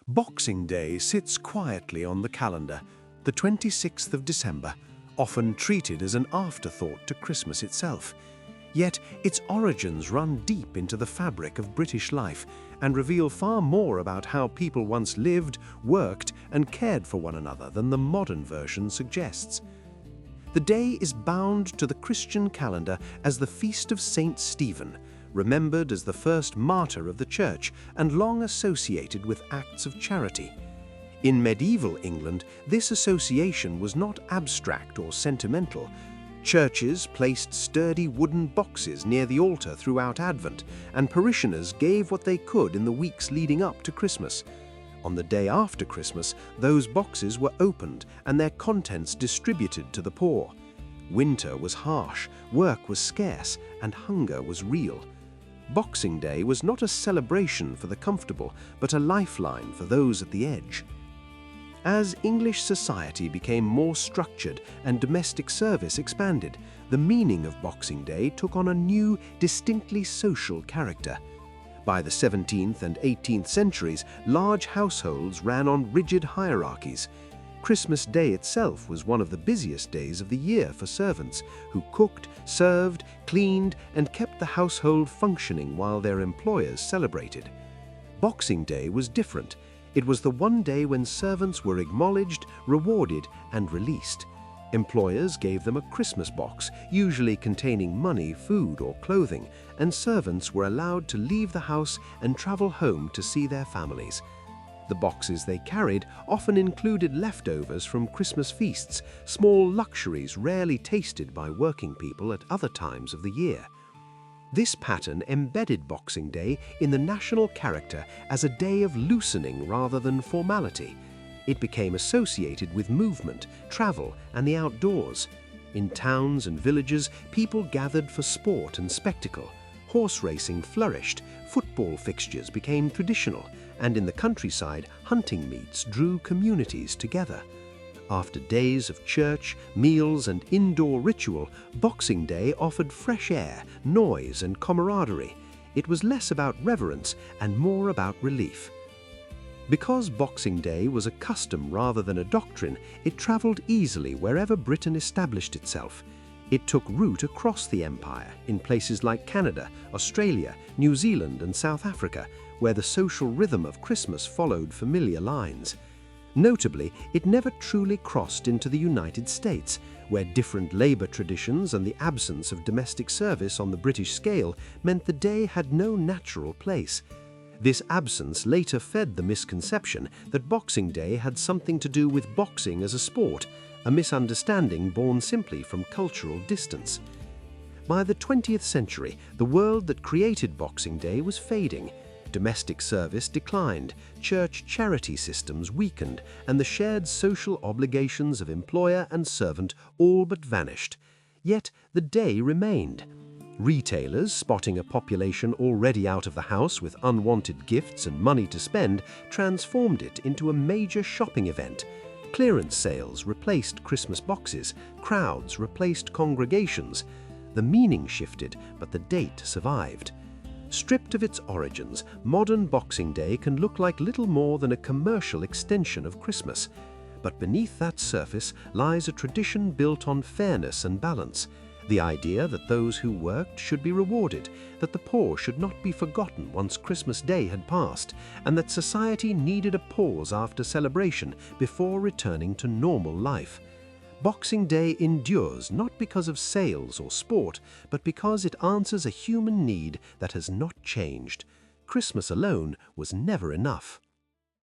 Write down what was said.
Boxing Day sits quietly on the calendar, the 26th of December, often treated as an afterthought to Christmas itself. Yet its origins run deep into the fabric of British life and reveal far more about how people once lived, worked, and cared for one another than the modern version suggests. The day is bound to the Christian calendar as the Feast of Saint Stephen, remembered as the first martyr of the Church and long associated with acts of charity. In medieval England, this association was not abstract or sentimental. Churches placed sturdy wooden boxes near the altar throughout Advent, and parishioners gave what they could in the weeks leading up to Christmas. On the day after Christmas, those boxes were opened and their contents distributed to the poor. Winter was harsh, work was scarce, and hunger was real. Boxing Day was not a celebration for the comfortable, but a lifeline for those at the edge. As English society became more structured and domestic service expanded, the meaning of Boxing Day took on a new, distinctly social character. By the 17th and 18th centuries, large households ran on rigid hierarchies. Christmas Day itself was one of the busiest days of the year for servants, who cooked, served, cleaned, and kept the household functioning while their employers celebrated. Boxing Day was different. It was the one day when servants were acknowledged, rewarded, and released. Employers gave them a Christmas box, usually containing money, food, or clothing, and servants were allowed to leave the house and travel home to see their families. The boxes they carried often included leftovers from Christmas feasts, small luxuries rarely tasted by working people at other times of the year. This pattern embedded Boxing Day in the national character as a day of loosening rather than formality. It became associated with movement, travel, and the outdoors. In towns and villages, people gathered for sport and spectacle. Horse racing flourished, football fixtures became traditional, and in the countryside, hunting meets drew communities together. After days of church, meals, and indoor ritual, Boxing Day offered fresh air, noise, and camaraderie. It was less about reverence and more about relief. Because Boxing Day was a custom rather than a doctrine, it traveled easily wherever Britain established itself. It took root across the empire, in places like Canada, Australia, New Zealand, and South Africa, where the social rhythm of Christmas followed familiar lines. Notably, it never truly crossed into the United States, where different labor traditions and the absence of domestic service on the British scale meant the day had no natural place. This absence later fed the misconception that Boxing Day had something to do with boxing as a sport, a misunderstanding born simply from cultural distance. By the 20th century, the world that created Boxing Day was fading. Domestic service declined, church charity systems weakened, and the shared social obligations of employer and servant all but vanished. Yet the day remained. Retailers, spotting a population already out of the house with unwanted gifts and money to spend, transformed it into a major shopping event. Clearance sales replaced Christmas boxes, crowds replaced congregations. The meaning shifted, but the date survived. Stripped of its origins, modern Boxing Day can look like little more than a commercial extension of Christmas. But beneath that surface lies a tradition built on fairness and balance. The idea that those who worked should be rewarded, that the poor should not be forgotten once Christmas Day had passed, and that society needed a pause after celebration before returning to normal life. Boxing Day endures not because of sales or sport, but because it answers a human need that has not changed. Christmas alone was never enough.